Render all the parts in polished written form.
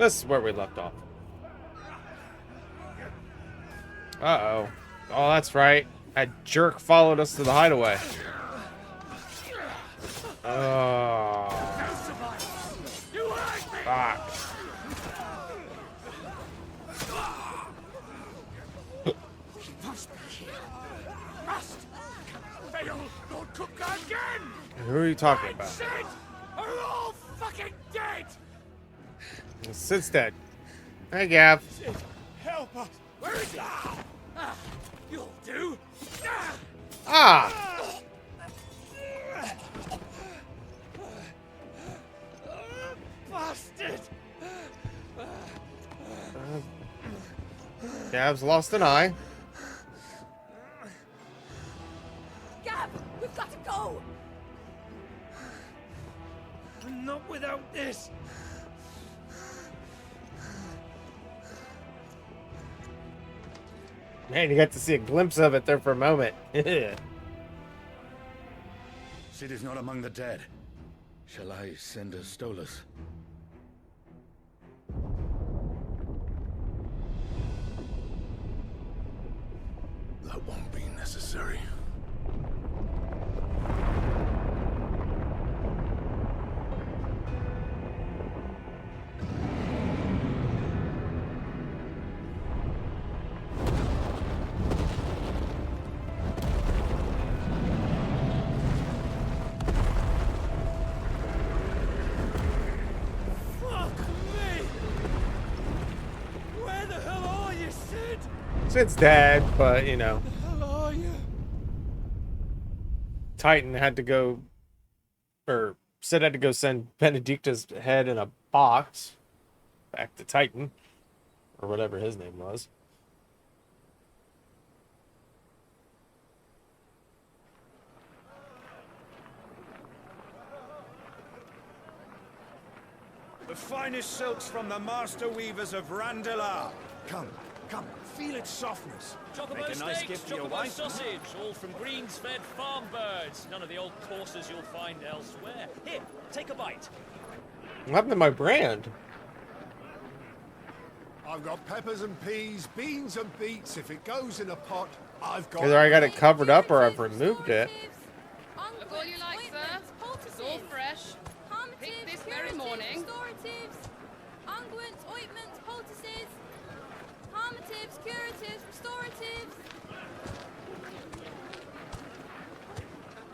This is where we left off. Uh-oh. Oh, that's right. That jerk followed us to the hideaway. Oh. Fuck. Who are you talking about? Are all fucking dead? Sid's dead. Hey, Gav. Sid, help us. Where is he? You'll do. Ah! Bastard! Gav's lost an eye. Gab, we've got to go! Not without this. Man, you got to see a glimpse of it there for a moment. Sid is not among the dead. Shall I send a Stolas? That won't be necessary. Sid's dead, but, you know. Where the hell are you? Titan had to go, or Sid had to go send Benedicta's head in a box back to Titan, or whatever his name was. The finest silks from the master weavers of Randalar. Come, come, feel its softness. Chocobo Make a nice steaks, gift for your chocobo wife. sausage, all from greens-fed farm birds. None of the old courses you'll find elsewhere. Here, take a bite. What happened to my brand? I've got peppers and peas, beans and beets. If it goes in a pot, I've got... Either I got it covered up or I've removed it. Look all you like, sir. It's all fresh. Picked this very morning. Unguents, ointments, poultices. Calmatives, curatives, restoratives.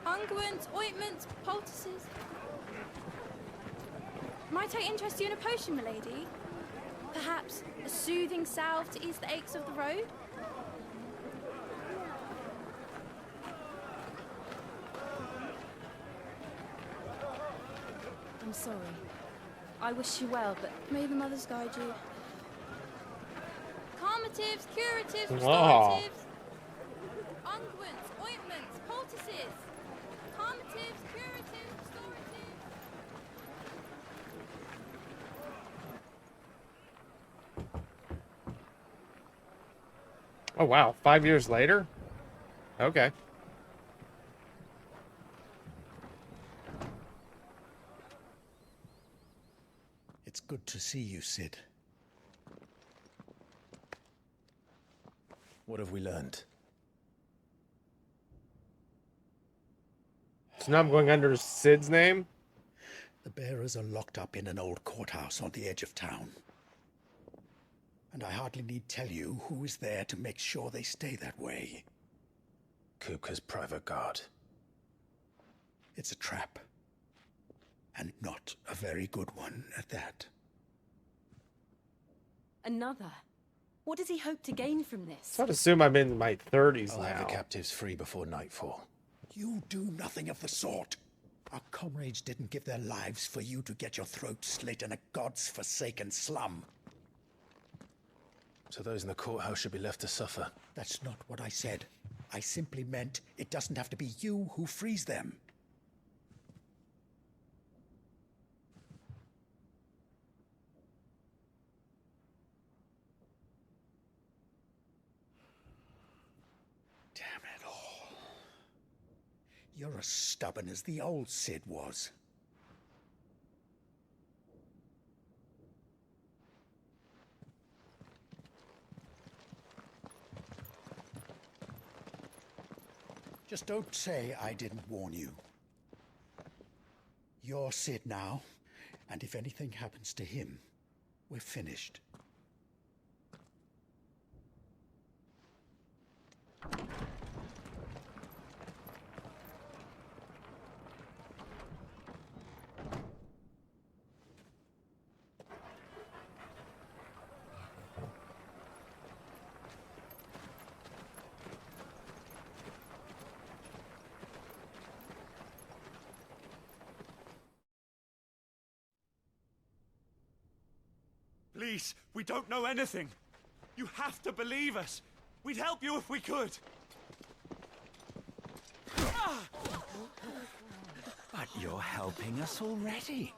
Unguents, ointments, poultices. Might I interest you in a potion, milady? Perhaps a soothing salve to ease the aches of the road? I'm sorry. I wish you well, but may the mothers guide you. Calmatives, curatives, restoratives. Unguents, ointments, poultices. Calmatives, curatives, restoratives. Oh, wow. 5 years later? Okay. It's good to see you, Sid. What have we learned? So now I'm going under Sid's name? The bearers are locked up in an old courthouse on the edge of town. And I hardly need tell you who is there to make sure they stay that way. Kupka's private guard. It's a trap. And not a very good one at that. Another? What does he hope to gain from this? So I'd assume I'm in my 30s I'll have now. the captives free before nightfall. You do nothing of the sort. Our comrades didn't give their lives for you to get your throat slit in a god's forsaken slum. So those in the courthouse should be left to suffer. That's not what I said. I simply meant it doesn't have to be you who frees them. Damn it all. You're as stubborn as the old Sid was. Just don't say I didn't warn you. You're Sid now, and if anything happens to him, we're finished. Please, we don't know anything. You have to believe us. We'd help you if we could. But you're helping us already.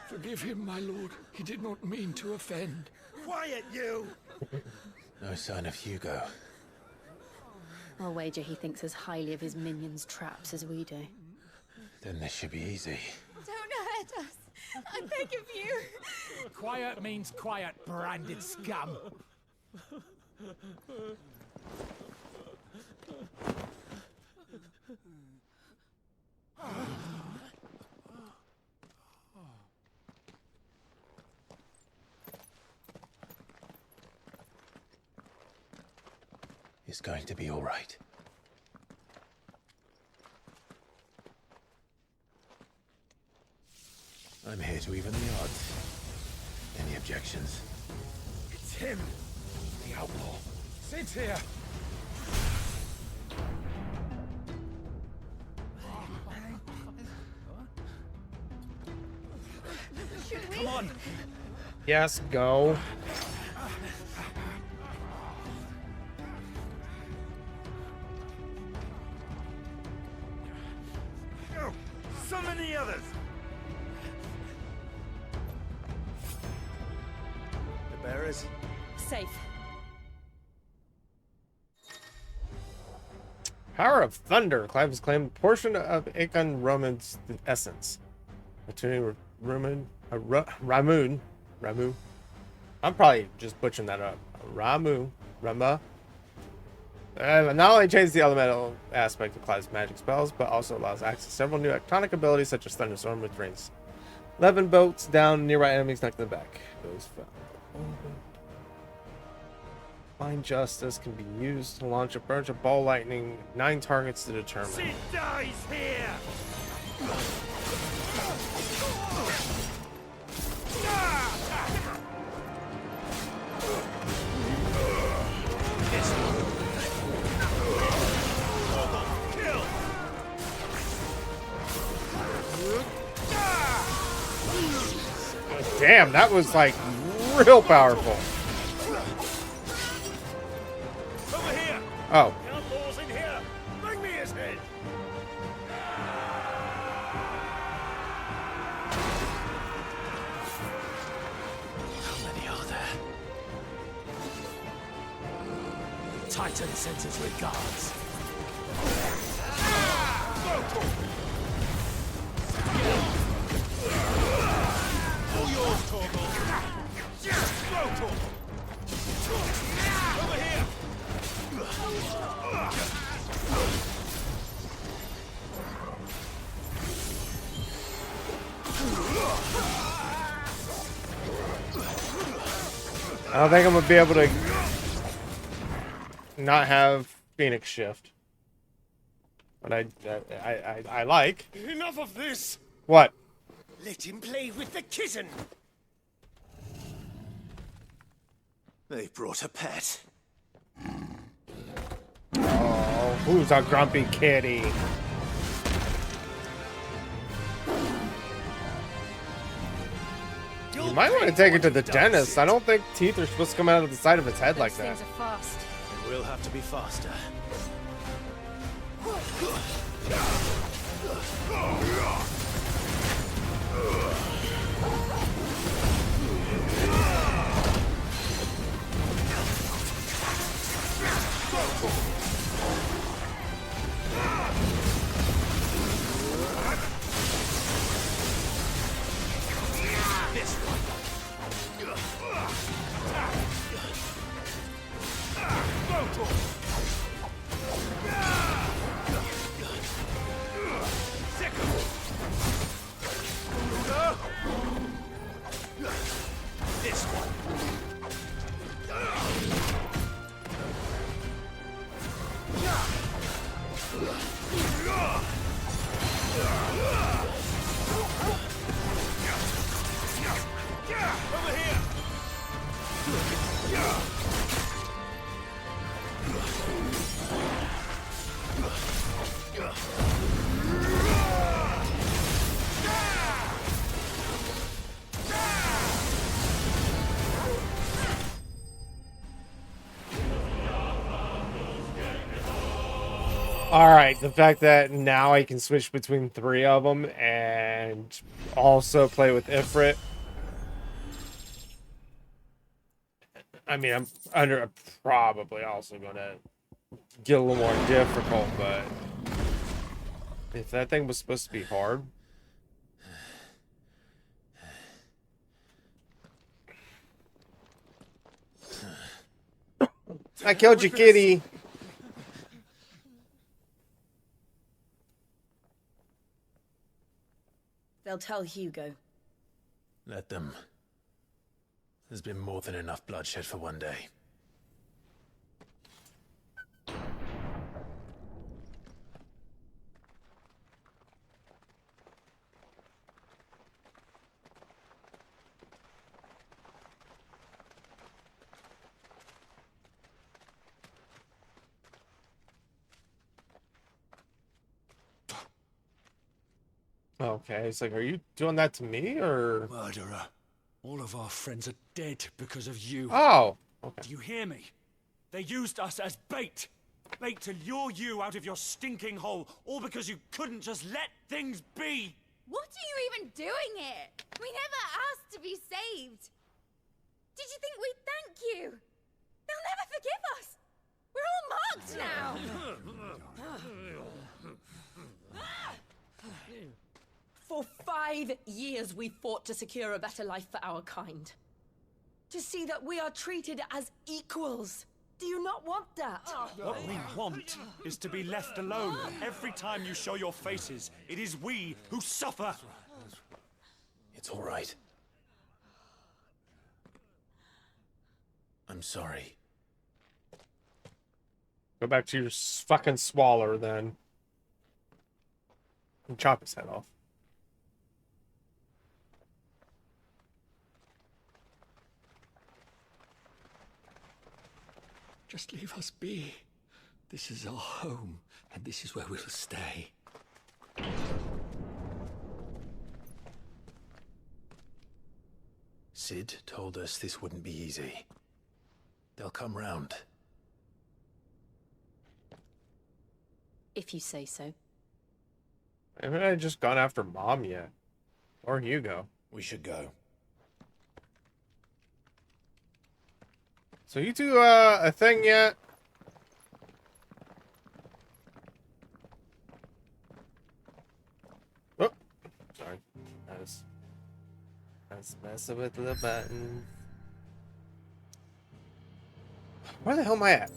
Forgive him, my lord. He did not mean to offend. Quiet, you! No sign of Hugo. I'll wager he thinks as highly of his minions' traps as we do. Then this should be easy. Don't hurt us. I beg of you. Quiet means quiet, branded scum. It's going to be all right. I'm here to even the odds. Any objections? It's him, the outlaw. Sid's here. Come on. Yes, go. Go. Summon the others. The bearers. Safe. Power of Thunder. Clive has claimed a portion of Akon Roman's essence. Attuning Ramun. I'm probably just butchering that up. Rama. Not only changes the elemental aspect of Clive's magic spells, but also allows access to several new iconic abilities such as Thunderstorm, which brings 11 bolts down nearby enemies, knocking them back. Those found. Blind Justice can be used to launch a bunch of ball lightning, 9 targets to determine. Sid dies here. Damn, that was like real powerful. Over here. Oh. The outlaw's in here. Bring me his head. How many are there? Titan sends his regards. All yours, Torgal. Go, Torgal. Over here. I don't think I'm gonna be able to not have Phoenix Shift, but I like. Enough of this. What? Let him play with the kitten. They brought a pet. Oh, who's a grumpy kitty? You might want to take it to the dentist. I don't think teeth are supposed to come out of the side of its head like that. Things are fast. We'll have to be faster. this one. Over here. All right, the fact that now I can switch between 3 of them and also play with Ifrit. I mean, I'm probably also gonna get a little more difficult, but if that thing was supposed to be hard. I killed you, kitty. They'll tell Hugo. Let them. There's been more than enough bloodshed for one day. Okay, it's like, are you doing that to me, or? Murderer. All of our friends are dead because of you. Oh, okay. Do you hear me? They used us as bait. Bait to lure you out of your stinking hole, all because you couldn't just let things be. What are you even doing here? We never asked to be saved. Did you think we'd thank you? They'll never forgive us. We're all marked now. For 5 years we fought to secure a better life for our kind. To see that we are treated as equals. Do you not want that? What we want is to be left alone. Every time you show your faces, it is we who suffer. It's all right. I'm sorry. Go back to your fucking swaller, then. And chop his head off. Just leave us be. This is our home, and this is where we'll stay. Sid told us this wouldn't be easy. They'll come round. If you say so. Haven't I just gone after Mom yet? Or Hugo? We should go. So you do a thing yet? Oh, sorry. I was messing with the button. Where the hell am I at?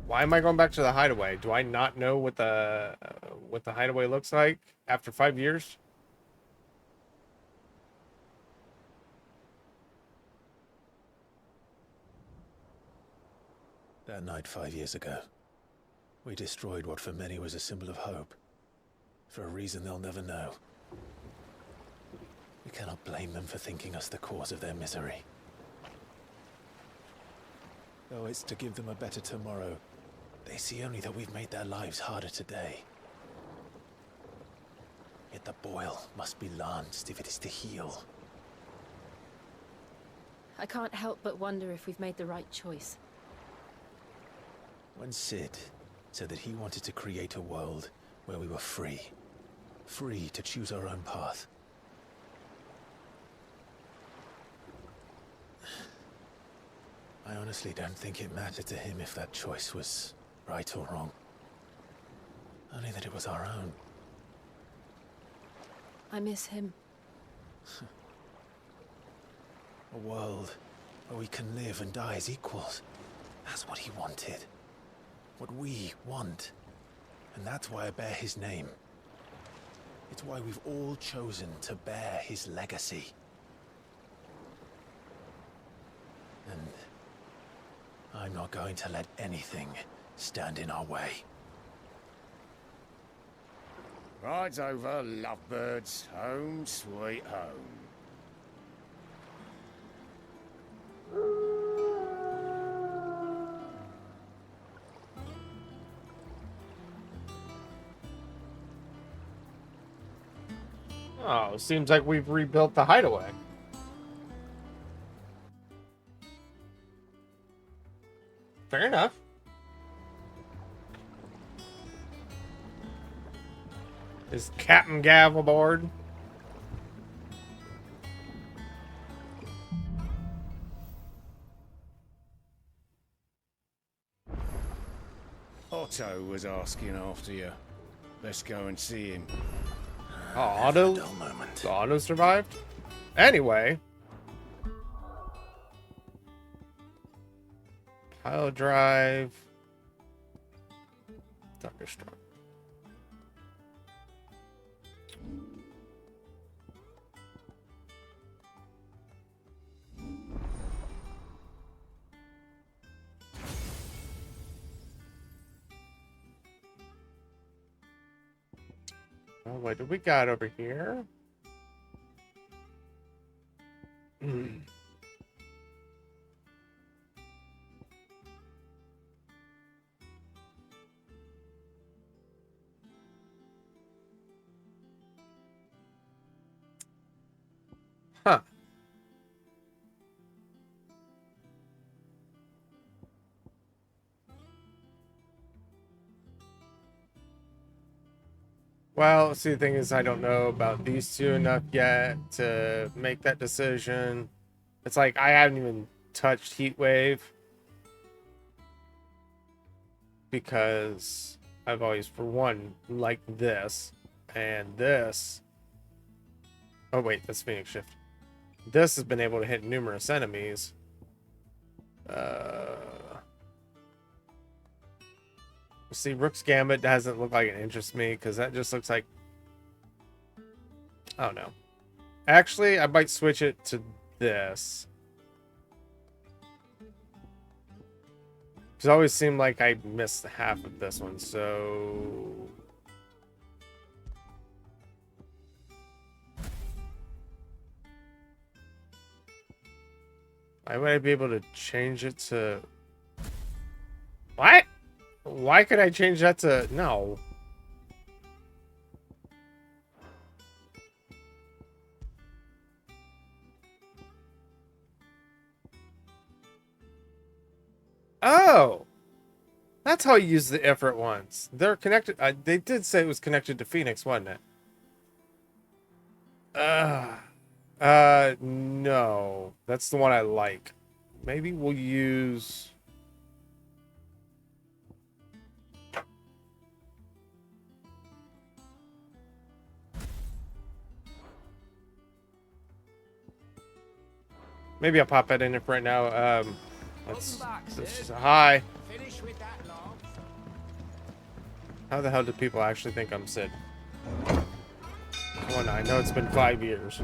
Why am I going back to the hideaway? Do I not know what the hideaway looks like after 5 years? That night 5 years ago, we destroyed what for many was a symbol of hope. For a reason they'll never know. We cannot blame them for thinking us the cause of their misery. Though it's to give them a better tomorrow, they see only that we've made their lives harder today. Yet the boil must be lanced if it is to heal. I can't help but wonder if we've made the right choice. When Sid said that he wanted to create a world where we were free. Free to choose our own path. I honestly don't think it mattered to him if that choice was right or wrong. Only that it was our own. I miss him. A world where we can live and die as equals. That's what he wanted. What we want. And that's why I bear his name. It's why we've all chosen to bear his legacy. And I'm not going to let anything stand in our way. Rides over, lovebirds. Home, sweet home. Oh, seems like we've rebuilt the hideaway. Fair enough. Is Captain Gav aboard? Otto was asking after you. Let's go and see him. Oh, Otto survived? Anyway. Pile drive. Thunderstruck. Oh, what do we got over here? Huh. Well, see, the thing is, I don't know about these two enough yet to make that decision. It's like I haven't even touched Heatwave because I've always, for one, liked this and this. Oh wait, that's Phoenix Shift. This has been able to hit numerous enemies. See, Rook's Gambit doesn't look like it interests me because that just looks like, I don't know. Actually, I might switch it to this. Because it always seemed like I missed half of this one, so... I might be able to change it to... What? Why could I change that to... No. Oh! That's how you use the effort ones. They're connected... they did say it was connected to Phoenix, wasn't it? No. That's the one I like. Maybe we'll use... Maybe I'll pop that in for right now. Let's hi. How the hell do people actually think I'm Sid? Come on, I know it's been 5 years.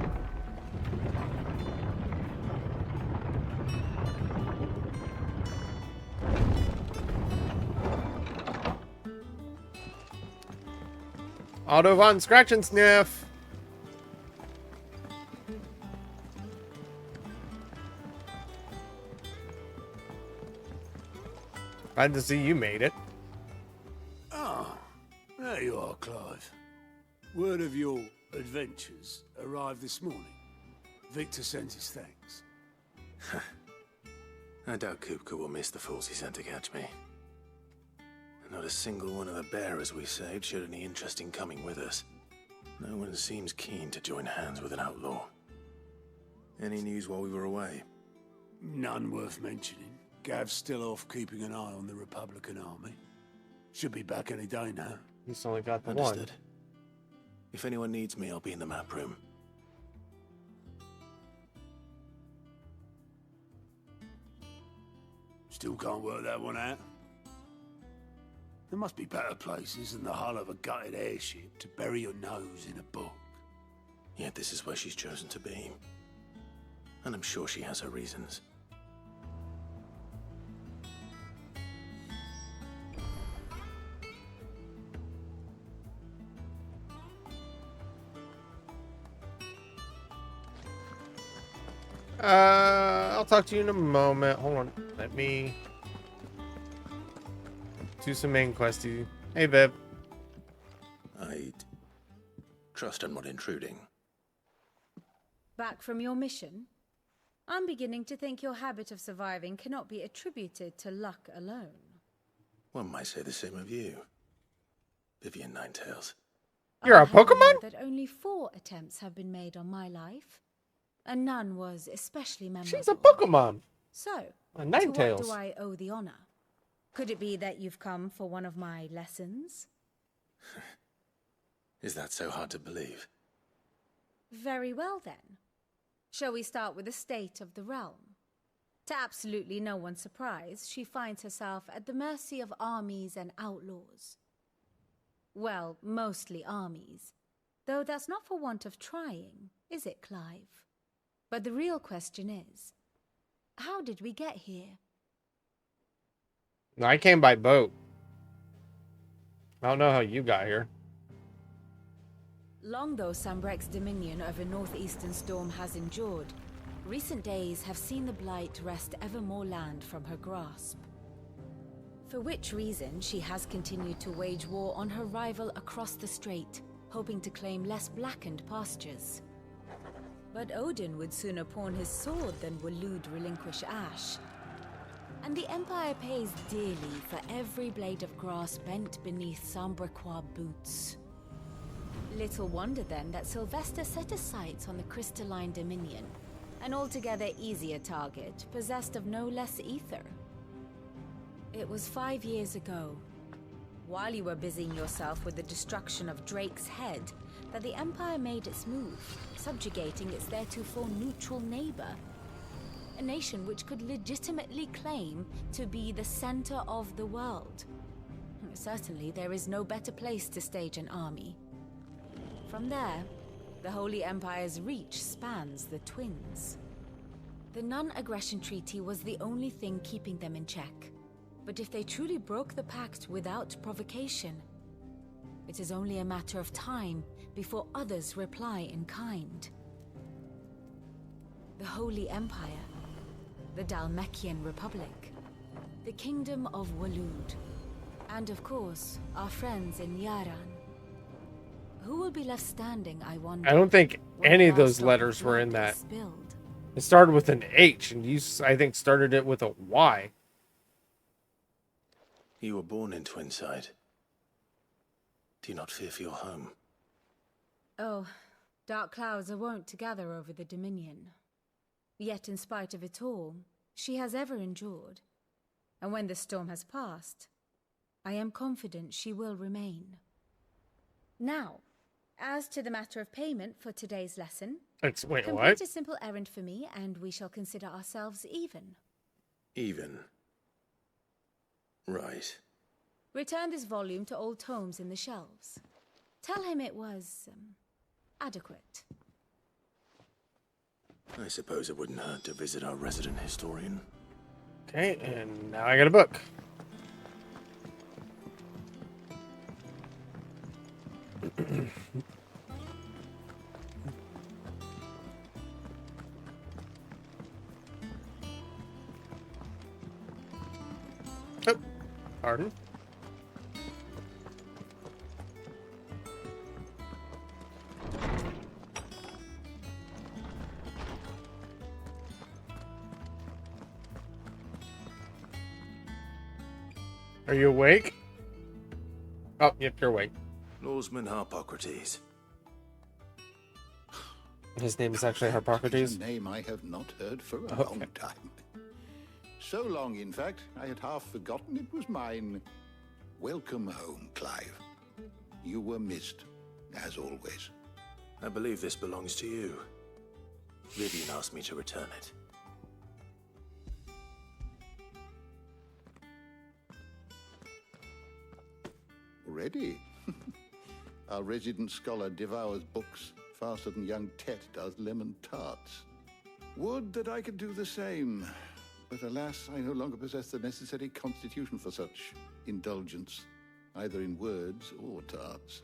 Auto von Scratch and Sniff. Glad to see you made it. Ah, there you are, Clive. Word of your adventures arrived this morning. Victor sends his thanks. I doubt Kupka will miss the fools he sent to catch me. Not a single one of the bearers we saved showed any interest in coming with us. No one seems keen to join hands with an outlaw. Any news while we were away? None worth mentioning. Gav's still off keeping an eye on the Republican army. Should be back any day now. He's only got the Understood. one. If anyone needs me, I'll be in the map room. Still can't work that one out. There must be better places than the hull of a gutted airship to bury your nose in a book. Yet this is where she's chosen to be. And I'm sure she has her reasons. I'll talk to you in a moment. Hold on. Let me do some main questy. Hey, Viv. I'd trust I'm not intruding. Back from your mission? I'm beginning to think your habit of surviving cannot be attributed to luck alone. One might say the same of you, Vivian Ninetails. You're a I know Pokemon? that only 4 attempts have been made on my life, and none was especially memorable. She's a Pokemon. So, A to Ninetales. what do I owe the honor? Could it be that you've come for one of my lessons? Is that so hard to believe? Very well then. Shall we start with the state of the realm? To absolutely no one's surprise, she finds herself at the mercy of armies and outlaws. Well, mostly armies. Though that's not for want of trying, is it, Clive? But the real question is, how did we get here? I came by boat. I don't know how you got here. Long though Sambrek's dominion over northeastern Storm has endured, recent days have seen the Blight wrest ever more land from her grasp. For which reason she has continued to wage war on her rival across the strait, hoping to claim less blackened pastures. But Odin would sooner pawn his sword than Waloed relinquish Ash. And the Empire pays dearly for every blade of grass bent beneath Sambrequois boots. Little wonder then that Sylvester set his sights on the crystalline dominion, an altogether easier target, possessed of no less ether. It was 5 years ago, while you were busying yourself with the destruction of Drake's head, that the Empire made its move, subjugating its theretofore neutral neighbor. A nation which could legitimately claim to be the center of the world. Certainly, there is no better place to stage an army. From there, the Holy Empire's reach spans the Twins. The non-aggression treaty was the only thing keeping them in check. But if they truly broke the pact without provocation, it is only a matter of time before others reply in kind. The Holy Empire, the Dhalmekian Republic, the Kingdom of Waloed, and of course, our friends in Yaran. Who will be left standing, I wonder? I don't think any of those letters were in that. It started with an H, and you, I think, started it with a Y. You were born in Twinside. Do you not fear for your home? Oh, dark clouds are wont to gather over the Dominion. Yet in spite of it all, she has ever endured. And when the storm has passed, I am confident she will remain. Now, as to the matter of payment for today's lesson, Wait, complete what? a simple errand for me, and we shall consider ourselves even. Even. Right. Return this volume to old tomes in the shelves. Tell him it was, adequate. I suppose it wouldn't hurt to visit our resident historian. Okay, and now I got a book. Oh, pardon. Are you awake? Oh, yep, you're awake. Lawsman Harpocrates. His name is actually Harpocrates. A name I have not heard for a Okay. long time. So long, in fact, I had half forgotten it was mine. Welcome home, Clive. You were missed, as always. I believe this belongs to you. Vivian asked me to return it. already? Our resident scholar devours books faster than young Tet does lemon tarts. Would that I could do the same. But alas, I no longer possess the necessary constitution for such indulgence, either in words or tarts.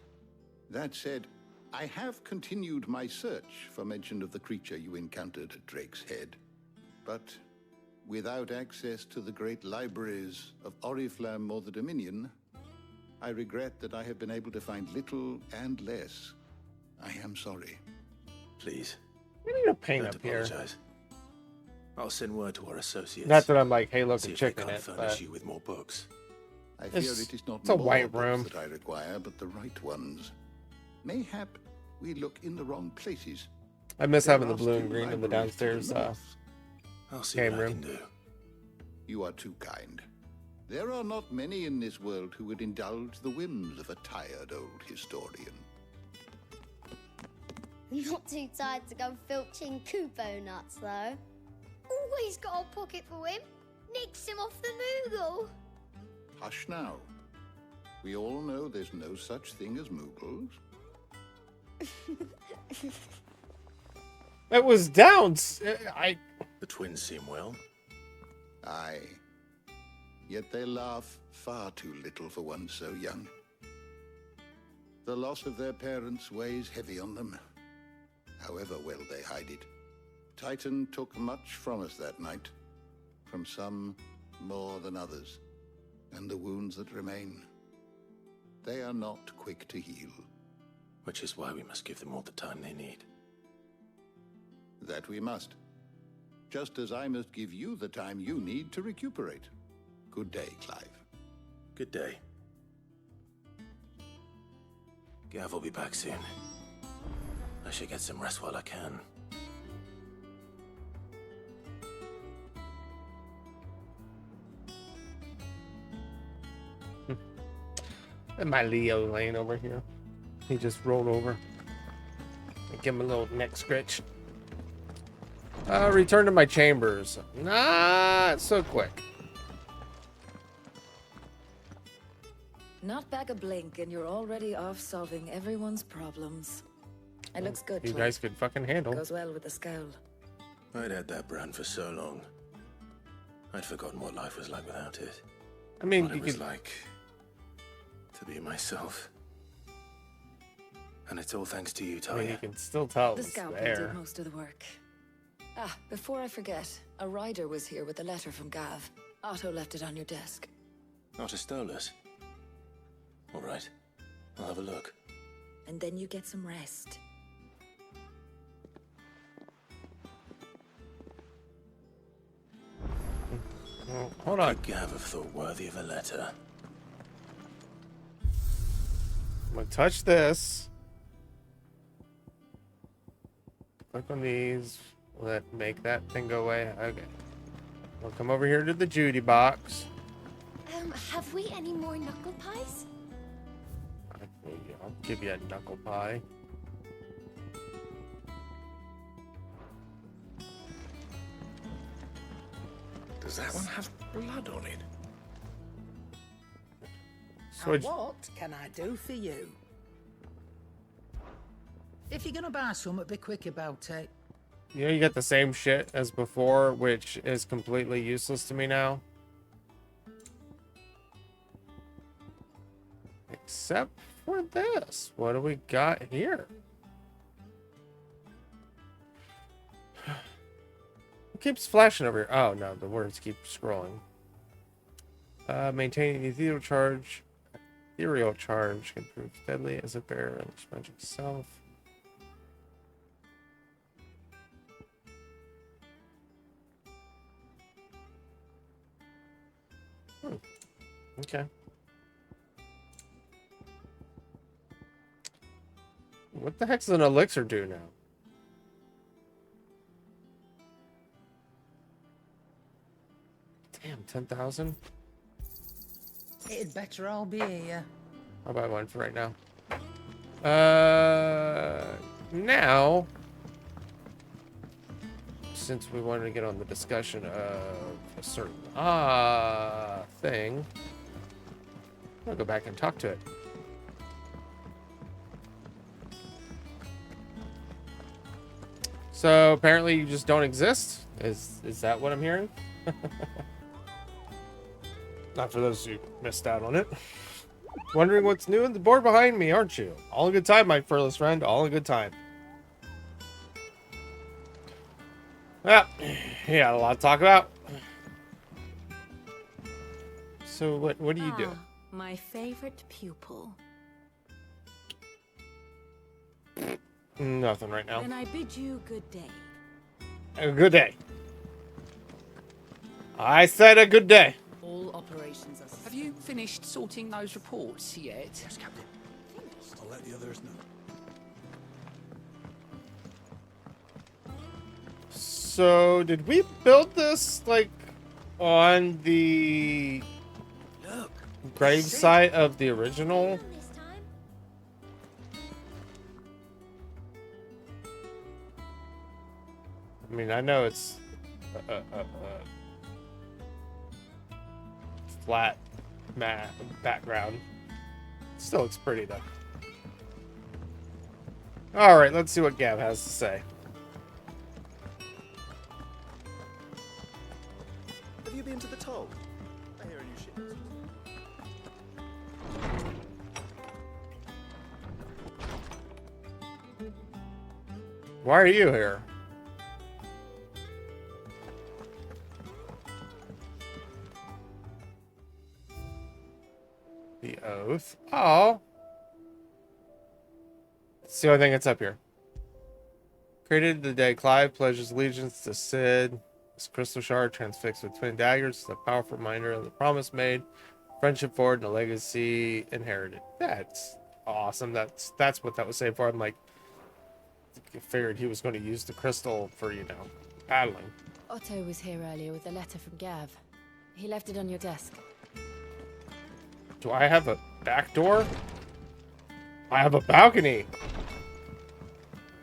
That said, I have continued my search for mention of the creature you encountered at Drake's Head. But without access to the great libraries of Oriflamme or the Dominion, I regret that I have been able to find little and less. I am sorry. Please. We need a paint Don't up here. apologize. I'll send word to our associates. Not that I'm like, hey, look, see I'm if they checking can't it. furnish But you with more books. I fear it is not it's a more white books room. that I require, but the right ones. Mayhap we look in the wrong places. I miss There having the are blue and still green in the libraries to downstairs north. I'll see game what I room. can do. You are too kind. There are not many in this world who would indulge the whims of a tired old historian. Not too tired to go filching Kupo nuts, though. Always got a pocket for him. Nicks him off the Moogle. Hush now. We all know there's no such thing as Moogles. it was down. The twins seem well. Aye. Yet they laugh far too little for one so young. The loss of their parents weighs heavy on them, however well they hide it. Titan took much from us that night, from some more than others, and the wounds that remain, they are not quick to heal. Which is why we must give them all the time they need. That we must. Just as I must give you the time you need to recuperate. Good day, Clive. Good day. Gav will be back soon. I should get some rest while I can. And my Leo laying over here. He just rolled over. Give him a little neck scratch. Return to my chambers. Not so quick. Not back a blink, and you're already off solving everyone's problems. It looks good, You Clive. guys could fucking handle. Goes well with the scowl. I'd had that brand for so long. I'd forgotten what life was like without it. I mean, what you it was could like to be myself. And it's all thanks to you, I Talia. mean, you can still tell The it's scalpel there. did most of the work. Ah, before I forget, a rider was here with a letter from Gav. Otto left it on your desk. Not a Stolas. All right, I'll have a look. And then you get some rest. Oh, hold on. Could Gav have thought worthy of a letter? I'm gonna touch this. Click on these. Make that thing go away. Okay. We'll come over here to the Judy box. Have we any more knuckle pies? I'll give you a knuckle pie. Does that one have blood on it? So And what can I do for you? If you're gonna buy something, be quick about it. you know, you get the same shit as before, which is completely useless to me now. Except for this. What do we got here? It keeps flashing over here. Oh, no, the words keep scrolling. Maintaining ethereal charge. Ethereal charge can prove deadly as a bear and magic itself. Okay. What the heck does an elixir do now? Damn, 10,000? It'd better all be here. I'll buy one for right now. Now, since we wanted to get on the discussion of a certain thing, I'll go back and talk to it. So apparently you just don't exist? Is that what I'm hearing? Not for those who missed out on it. Wondering what's new in the board behind me, aren't you? All in good time, my furless friend. All in good time. Well, yeah, a lot to talk about. So what do you do? My favorite pupil. Nothing right now. Then I bid you good day. A good day. I said a good day. All operations are... Have you finished sorting those reports yet? Yes, Captain. I'll let the others know. So, did we build this, like, on the gravesite of the original? I mean, I know it's flat mat background. Still looks pretty, though. Alright, let's see what Gav has to say. Have you been to the toll? I hear you shit. Why are you here? The oath. Oh. It's the only thing that's up here. Created the day Clive pledges allegiance to Sid. This crystal shard transfixed with twin daggers is a powerful reminder of the promise made, friendship forward, and the legacy inherited. That's awesome. That's what that was saying for. I'm like, I figured he was going to use the crystal for, you know, battling. Otto was here earlier with a letter from Gav. He left it on your desk. Do I have a back door? I have a balcony.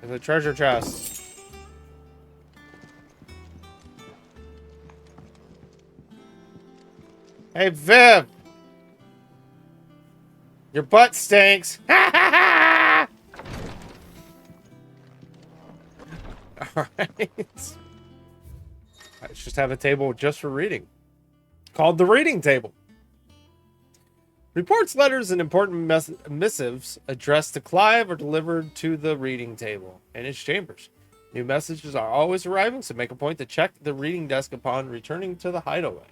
And a treasure chest. Hey, Viv! Your butt stinks! Alright. Let's just have a table just for reading. Called the reading table. Reports, letters, and important missives addressed to Clive are delivered to the reading table in his chambers. New messages are always arriving, so make a point to check the reading desk upon returning to the hideaway.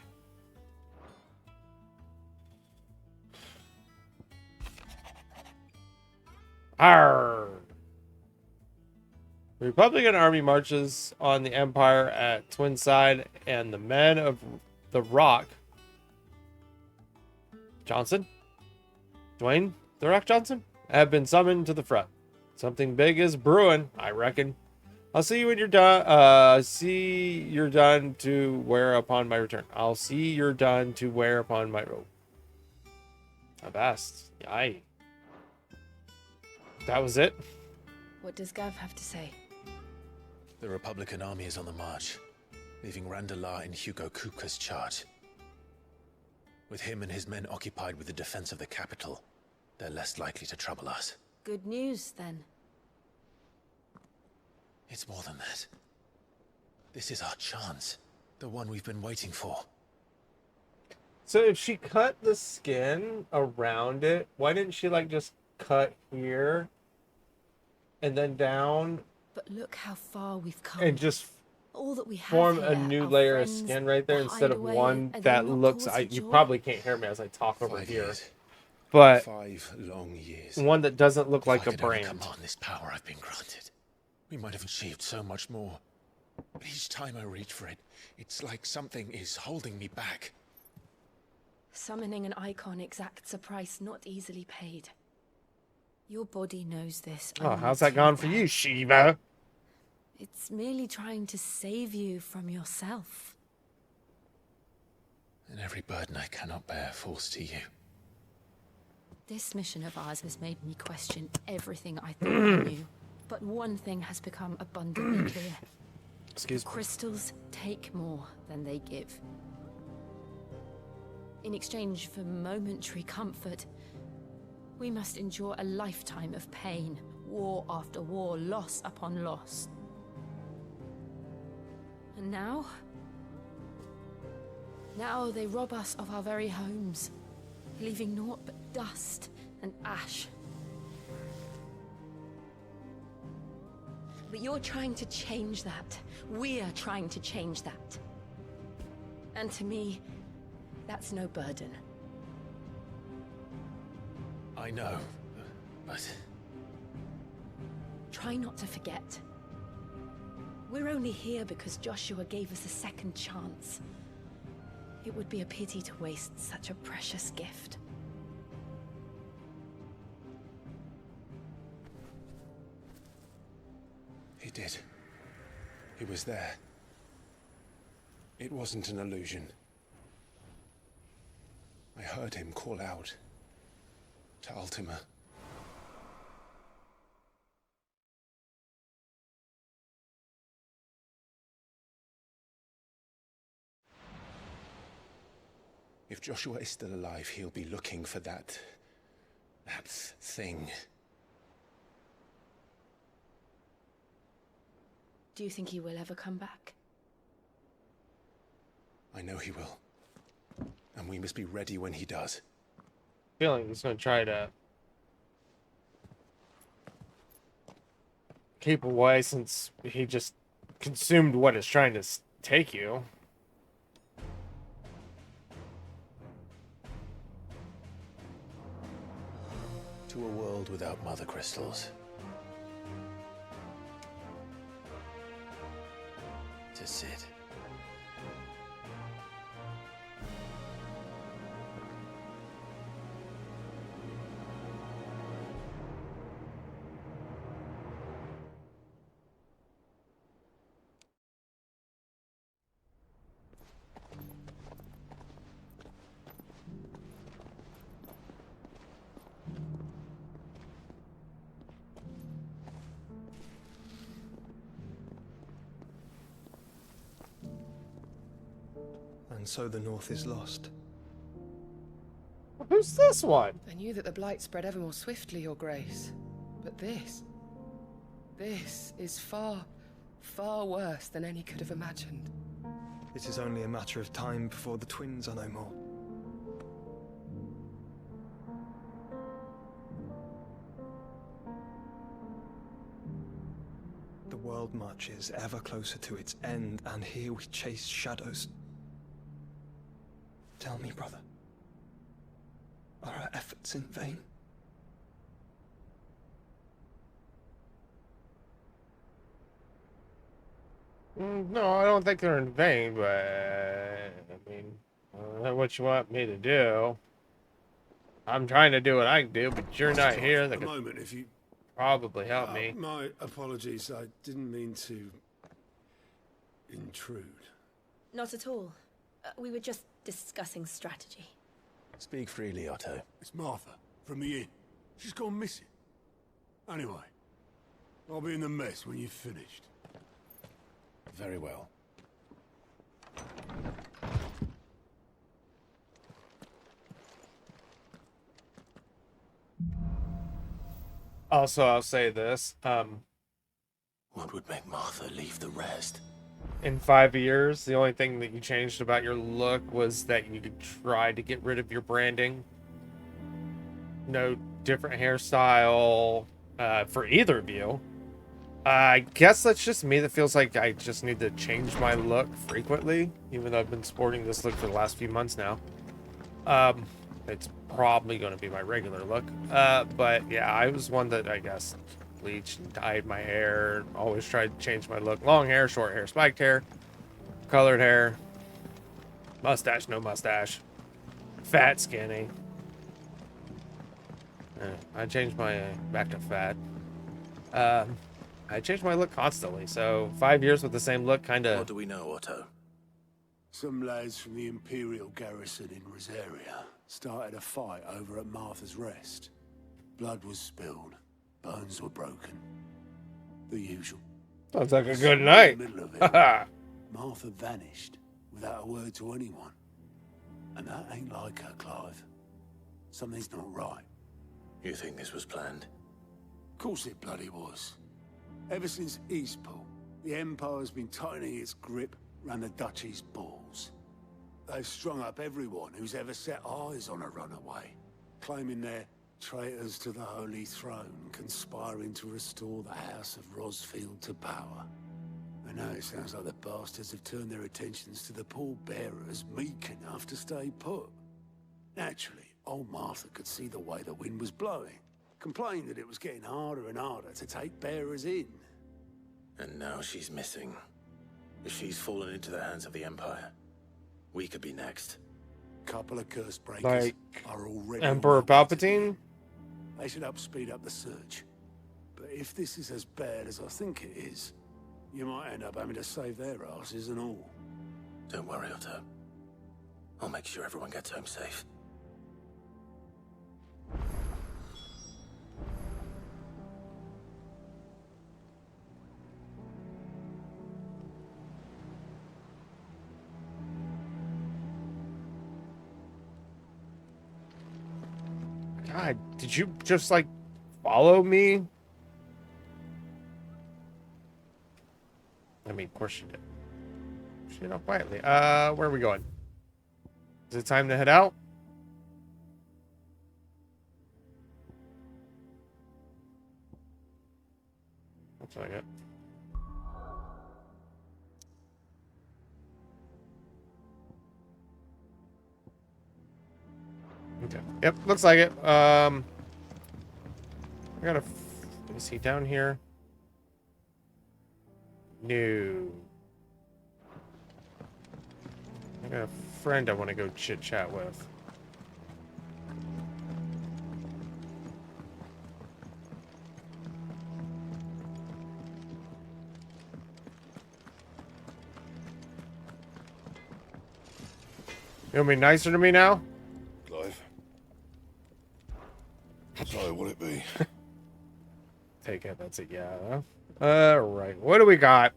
Arrgh. The Republican army marches on the Empire at Twinside, and the men of the Rock... Johnson? Dwayne The Rock Johnson? Have been summoned to the front. Something big is brewing, I reckon. I'll see you when you're done. See you're done to wear upon my return. I'll see you're done to wear upon my robe. I've asked. Aye. That was it? What does Gav have to say? The Republican army is on the march, leaving Randalar in Hugo Kupka's charge. With him and his men occupied with the defense of the capital, they're less likely to trouble us. Good news, then. It's more than that. This is our chance. The one we've been waiting for. So if she cut the skin around it, why didn't she, like, just cut here and then down? But look how far we've come. And just all that we have form here, a new layer of skin right there instead of one that looks... you probably can't hear me as I talk over here. But 5 long years. One that doesn't look like a If I could only brand. command this power I've been granted, we might have achieved so much more. But each time I reach for it, it's like something is holding me back. Summoning an icon exacts a price not easily paid. Your body knows this. Oh, how's that gone for you, Shiva? It's merely trying to save you from yourself. And every burden I cannot bear falls to you. This mission of ours has made me question everything I thought I knew. But one thing has become abundantly clear. Excuse me. Crystals take more than they give. In exchange for momentary comfort, we must endure a lifetime of pain, war after war, loss upon loss. And now? Now they rob us of our very homes, leaving naught but dust and ash. But you're trying to change that. We're trying to change that. And to me, that's no burden. I know, but... Try not to forget. We're only here because Joshua gave us a second chance. It would be a pity to waste such a precious gift. He did. He was there. It wasn't an illusion. I heard him call out to Ultima. If Joshua is still alive, he'll be looking for that thing. Do you think he will ever come back? I know he will. And we must be ready when he does. Feeling he's going to try to keep away since he just consumed what is trying to take you. To a world without mother crystals. To Sid. And so the North is lost. Who's this one? I knew that the blight spread ever more swiftly, Your Grace. But this is far, far worse than any could have imagined. It is only a matter of time before the twins are no more. The world marches ever closer to its end, and here we chase shadows. Tell me, brother, are our efforts in vain? No, I don't think they're in vain, but I mean, I don't know what you want me to do. I'm trying to do what I can do, but you're not here. That A could moment, if you probably help me. My apologies. I didn't mean to intrude. Not at all. We were just discussing strategy. Speak freely, Otto. It's Martha from the inn. She's gone missing. Anyway, I'll be in the mess when you've finished. Very well. Also, I'll say this. What would make Martha leave the rest? In 5 years, the only thing that you changed about your look was that you tried to get rid of your branding. No different hairstyle for either of you. I guess that's just me that feels like I just need to change my look frequently, even though I've been sporting this look for the last few months now. It's probably going to be my regular look. But yeah, I was one that I guess bleached and dyed my hair. Always tried to change my look. Long hair, short hair, spiked hair, colored hair, mustache, no mustache, fat, skinny. I changed my back to fat. I changed my look constantly, so 5 years with the same look kind of... What do we know, Otto? Some lads from the Imperial garrison in Rosaria started a fight over at Martha's Rest. Blood was spilled, bones were broken. The usual. Sounds like a good night. In the middle of it, Martha vanished without a word to anyone. And that ain't like her, Clive. Something's not right. You think this was planned? Of course it bloody was. Ever since Eastpool, the Empire's been tightening its grip ran the duchy's balls. They've strung up everyone who's ever set eyes on a runaway, claiming they're traitors to the Holy Throne, conspiring to restore the House of Rosfield to power. And now it sounds like the bastards have turned their attentions to the pallbearers meek enough to stay put. Naturally, old Martha could see the way the wind was blowing, complained that it was getting harder and harder to take bearers in. And now she's missing. If she's fallen into the hands of the Empire, we could be next. Couple of curse breakers Like are already Emperor Palpatine? They should help speed up the search. But if this is as bad as I think it is, you might end up having to save their asses and all. Don't worry, Otto. I'll make sure everyone gets home safe. God, did you just like follow me? I mean, of course you did. Shit up quietly. Where are we going? Is it time to head out? Looks like it. Okay. Yep, looks like it. I gotta. Let me see down here. No. I got a friend I want to go chit chat with. You want to be nicer to me now? Clive. So, will it be? Take it. That's a yeah. Alright. What do we got?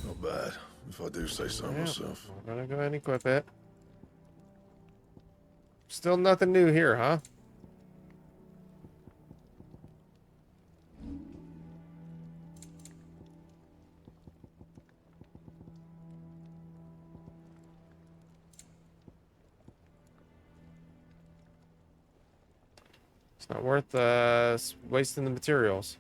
Not bad, if I do say so myself. I'm gonna go ahead and equip it. Still nothing new here, huh? It's not worth wasting the materials.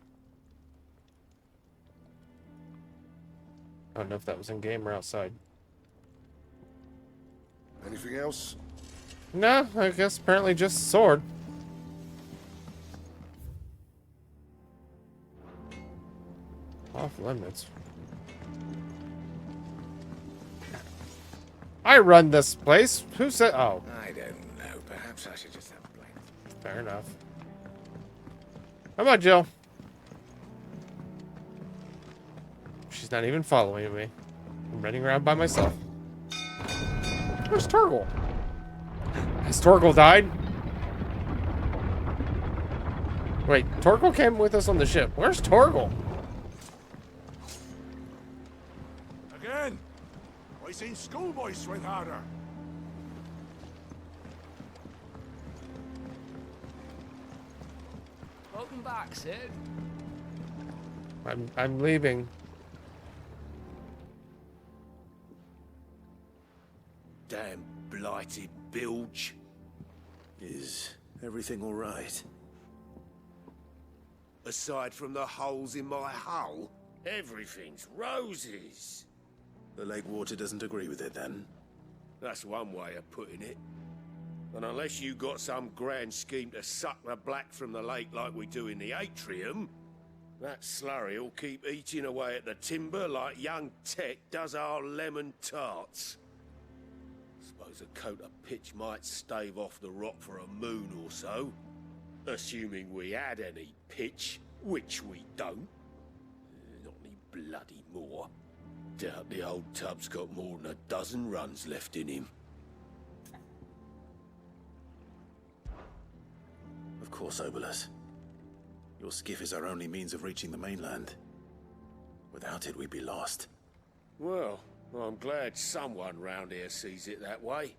I don't know if that was in game or outside. Anything else? No, I guess apparently just sword. Off limits. I run this place. Who said? Oh. I don't know. Perhaps I should just have a blame. Fair enough. Come on, Jill. She's not even following me. I'm running around by myself. Where's Torgal? Has Torgal died? Wait, Torgal came with us on the ship. Where's Torgal? Again? I seen schoolboys swing harder. Welcome back, Sid. I'm leaving. Damn blighted bilge. Is everything all right? Aside from the holes in my hull, everything's roses. The lake water doesn't agree with it, then? That's one way of putting it. And unless you got some grand scheme to suck the black from the lake like we do in the atrium, that slurry will keep eating away at the timber like young Tech does our lemon tarts. Suppose a coat of pitch might stave off the rot for a moon or so. Assuming we had any pitch, which we don't. Not any bloody more. Doubt the old tub's got more than a dozen runs left in him. Of course, Obolus. Your skiff is our only means of reaching the mainland. Without it, we'd be lost. Well, I'm glad someone round here sees it that way.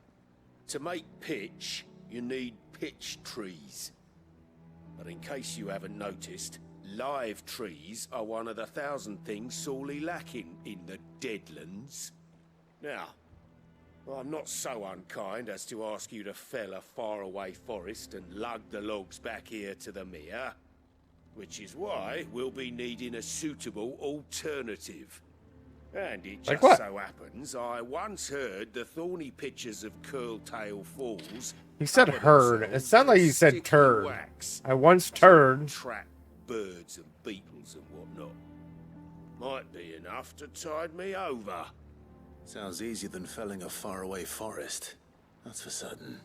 To make pitch, you need pitch trees. But in case you haven't noticed, live trees are one of the 1,000 things sorely lacking in the Deadlands. Now, I'm not so unkind as to ask you to fell a faraway forest and lug the logs back here to the mere, which is why we'll be needing a suitable alternative. And it just so happens I once heard the thorny pitchers of Curltail Falls. He said herd. It sounded like he said turd. I once turd. Trap birds and beetles and whatnot. Might be enough to tide me over. Sounds easier than felling a faraway forest. That's for certain.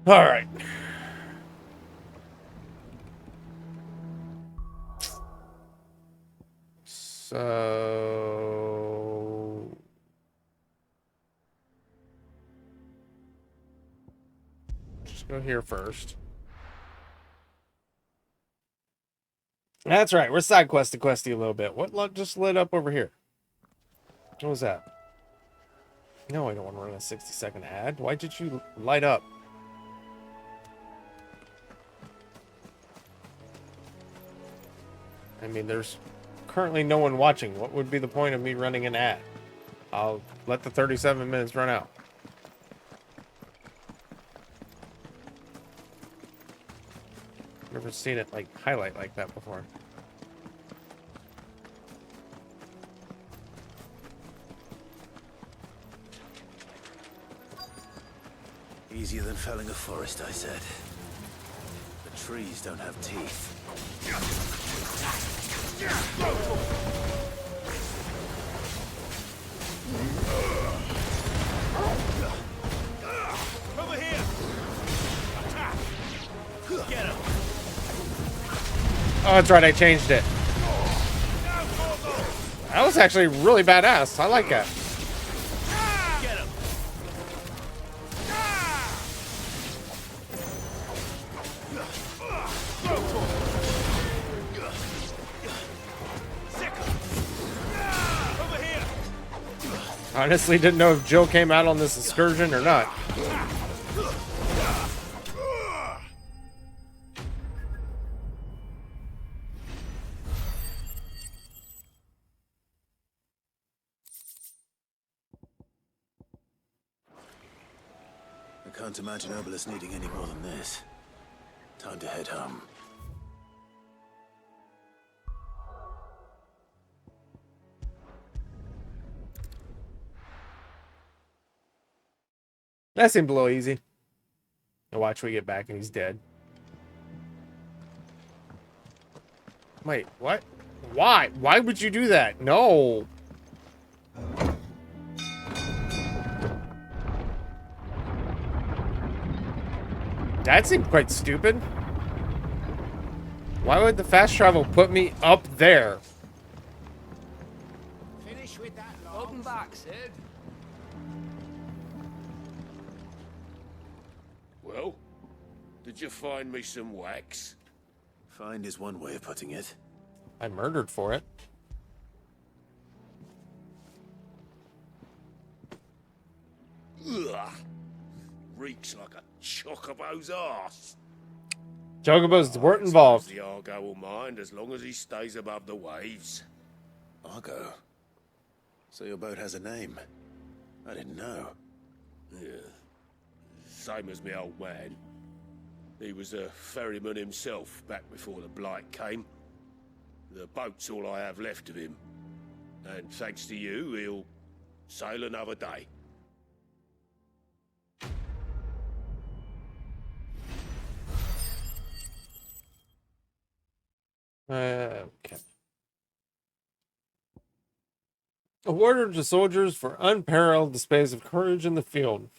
All right. So just go here first. That's right. We're side questy a little bit. What just lit up over here? What was that? No, I don't want to run a 60-second ad. Why did you light up? I mean, there's currently no one watching. What would be the point of me running an ad? I'll let the 37 minutes run out. Never seen it like highlight like that before. Easier than felling a forest, I said. The trees don't have teeth. Over here! Attack! Get him! Oh, that's right. I changed it. That was actually really badass. I like that. Get him! Over here! Honestly, didn't know if Jill came out on this excursion or not. I can't imagine Obelisk needing any more than this. Time to head home. That seemed a little easy. Now watch we get back and he's dead. Wait, what? Why? Why would you do that? No. That seemed quite stupid. Why would the fast travel put me up there? Finish with that. Welcome back, Sid. Well, did you find me some wax? Find is one way of putting it. I murdered for it. Ugh. Reeks like a chocobo's arse. Chocobos weren't involved. The Argo will mind as long as he stays above the waves. Argo? So your boat has a name? I didn't know. Yeah. Same as my old man. He was a ferryman himself back before the Blight came. The boat's all I have left of him. And thanks to you, he'll sail another day. Okay. Awarded to soldiers for unparalleled displays of courage in the field.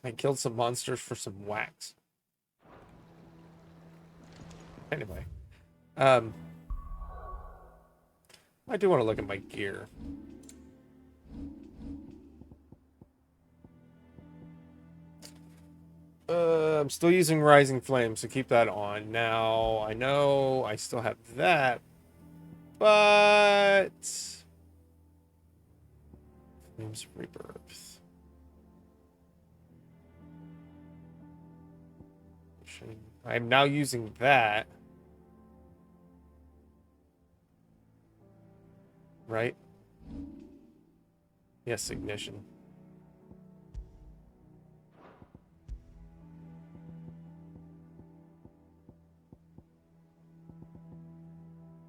I killed some monsters for some wax. Anyway. I do want to look at my gear. I'm still using Rising Flame, so keep that on. Now, I know I still have that, but... Flames of Rebirth. I'm now using that. Right? Yes, Ignition.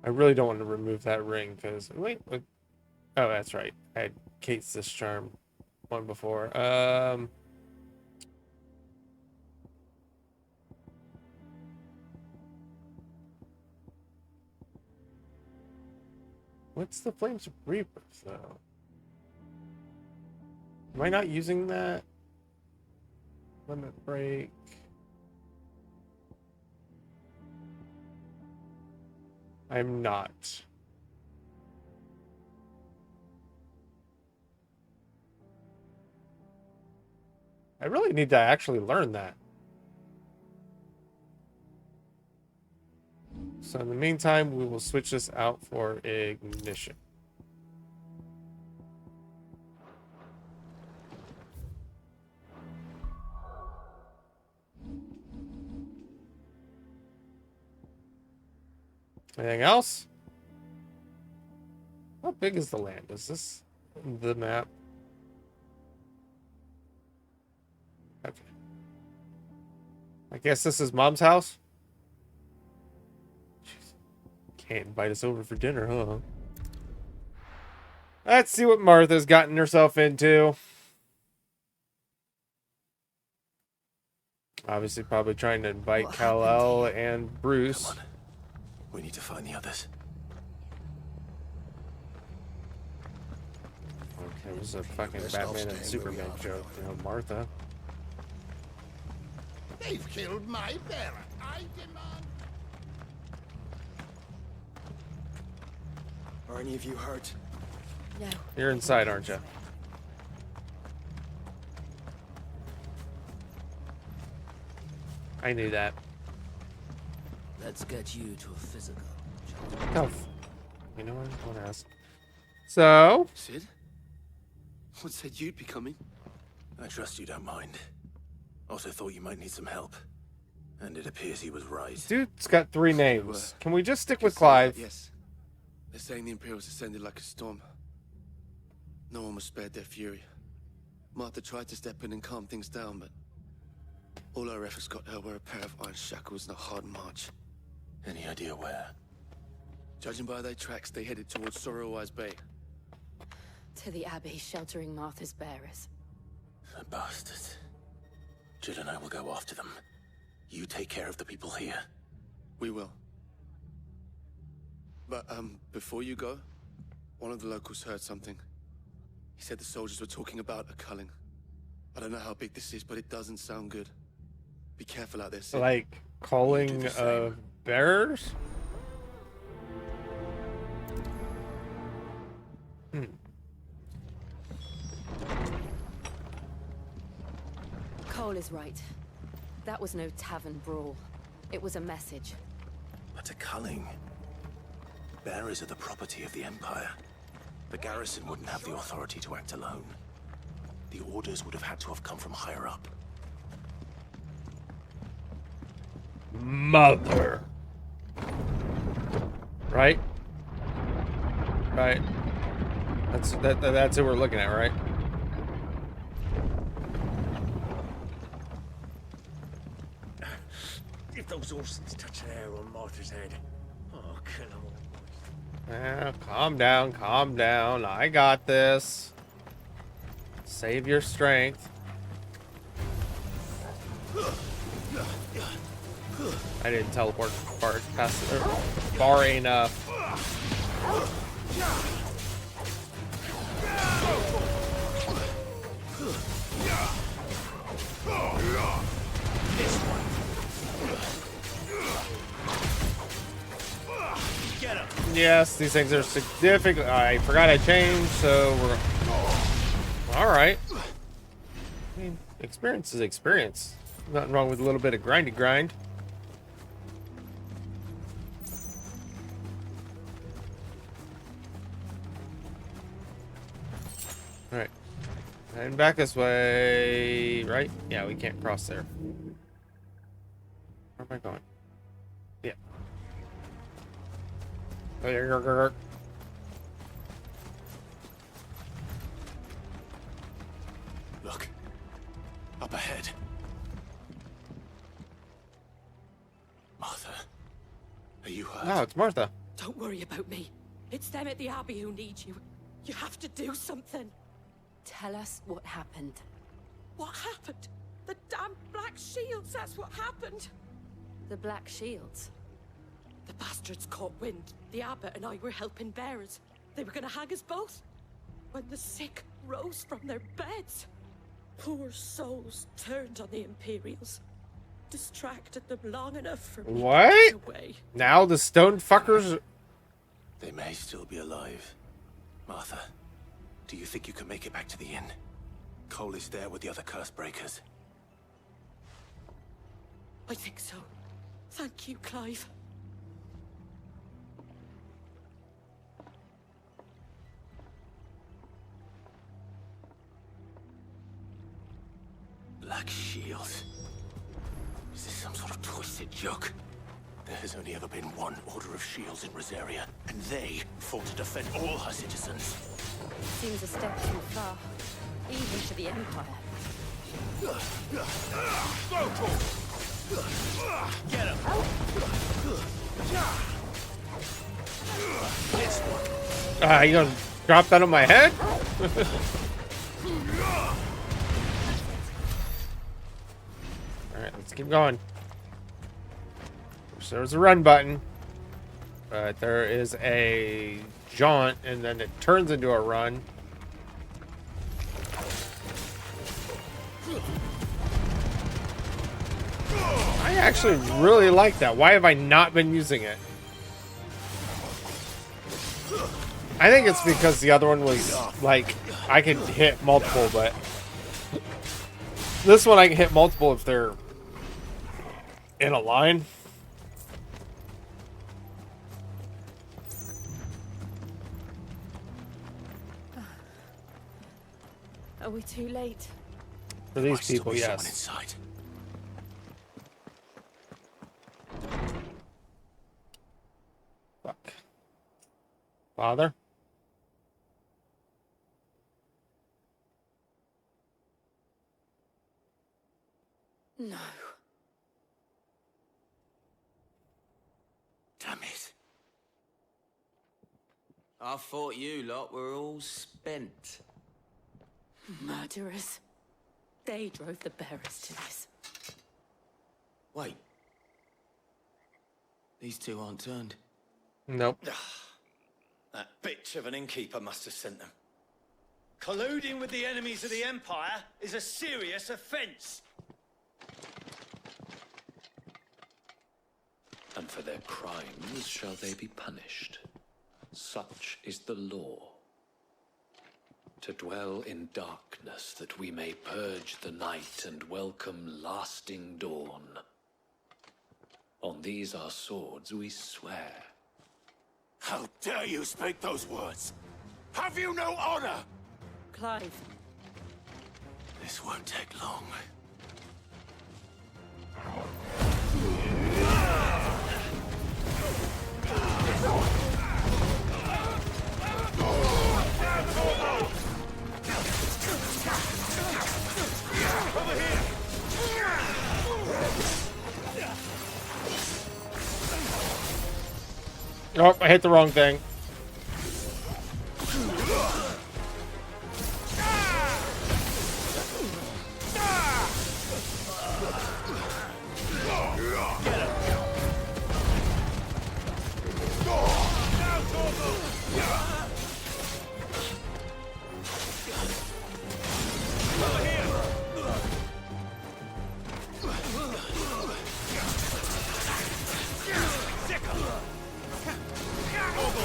I really don't want to remove that ring because wait, oh, that's right. I had Kate's this charm one before. What's the Flames of Rebirth though? Am I not using that? Limit break. I'm not. I really need to actually learn that. So in the meantime, we will switch this out for Ignition. Anything else? How big is the land? Is this the map? Okay. I guess this is Mom's house? Jeez. Can't invite us over for dinner, huh? Let's see what Martha's gotten herself into. Obviously, probably trying to invite Kal-El and Bruce. We need to find the others. Okay, it was a fucking Batman and Superman joke, you know, Martha. They've killed my bearer. I demand. Are any of you hurt? No. You're inside, aren't you? I knew that. Let's get you to a physical. Oh, you know what? I want to ask. So, Sid? What said you'd be coming? I trust you don't mind. Also thought you might need some help. And it appears he was right. dude's got 3 names. Can we just stick with Clive? Yes. They're saying the Imperials ascended like a storm. No one was spared their fury. Martha tried to step in and calm things down, but all our efforts got her were a pair of iron shackles and a hard march. Any idea where? Judging by their tracks, they headed towards Sorrowwise Bay. To the Abbey sheltering Martha's bearers. The bastards. Jill and I will go after them. You take care of the people here. We will. But, before you go, one of the locals heard something. He said the soldiers were talking about a culling. I don't know how big this is, but it doesn't sound good. Be careful out there, Sid. Like calling bearers? Cole is right. That was no tavern brawl. It was a message. But a culling. Bearers are the property of the Empire. The garrison wouldn't have the authority to act alone. The orders would have had to have come from higher up. Mother. Right? Right. That's who we're looking at, right? If those Orsons touch an arrow on Martha's head, oh, kill them all. Calm down, calm down. I got this. Save your strength. I didn't teleport far enough. Yes, these things are significant. I forgot I changed, so we're all right. I mean, experience is experience. Nothing wrong with a little bit of grindy grind. Alright. And back this way, right? Yeah, we can't cross there. Where am I going? Yeah. Look. Up ahead. Martha. Are you hurt? No, it's Martha. Don't worry about me. It's them at the Abbey who need you. You have to do something. Tell us what happened. What happened? The damn Black Shields, that's what happened. The Black Shields? The bastards caught wind. The abbot and I were helping bearers. They were gonna hang us both. When the sick rose from their beds, poor souls turned on the Imperials. Distracted them long enough for me to What? get away. Now the stone fuckers. They may still be alive. Martha, do you think you can make it back to the inn? Cole is there with the other curse breakers. I think so. Thank you, Clive. Black Shields. Is this some sort of twisted joke? There has only ever been one Order of Shields in Rosaria, and they fought to defend all her citizens. Seems a step too far, even to the Empire. Get him! This one. You gonna drop that on my head? Alright, let's keep going. So there's a run button, but there is a jaunt, and then it turns into a run. I actually really like that. Why have I not been using it? I think it's because the other one was, like, I could hit multiple, but this one I can hit multiple if they're in a line. Are we too late? For these people, yes. Inside. Fuck. Father? No. Damn it. I thought you lot were all spent. Murderers. They drove the bearers to this. Wait. These two aren't turned. Nope. That bitch of an innkeeper must have sent them. Colluding with the enemies of the Empire is a serious offense. And for their crimes shall they be punished. Such is the law. To dwell in darkness that we may purge the night and welcome lasting dawn. On these our swords we swear. How dare you speak those words? Have you no honor? Clive. This won't take long. Oh, I hit the wrong thing.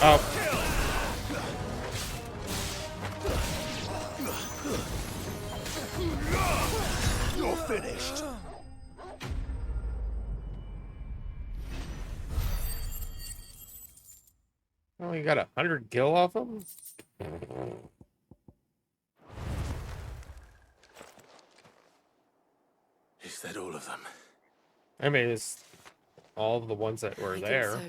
Oh. You're finished. only got 100 gil off them? Is that all of them? I mean, it's all of the ones that were I think there. so.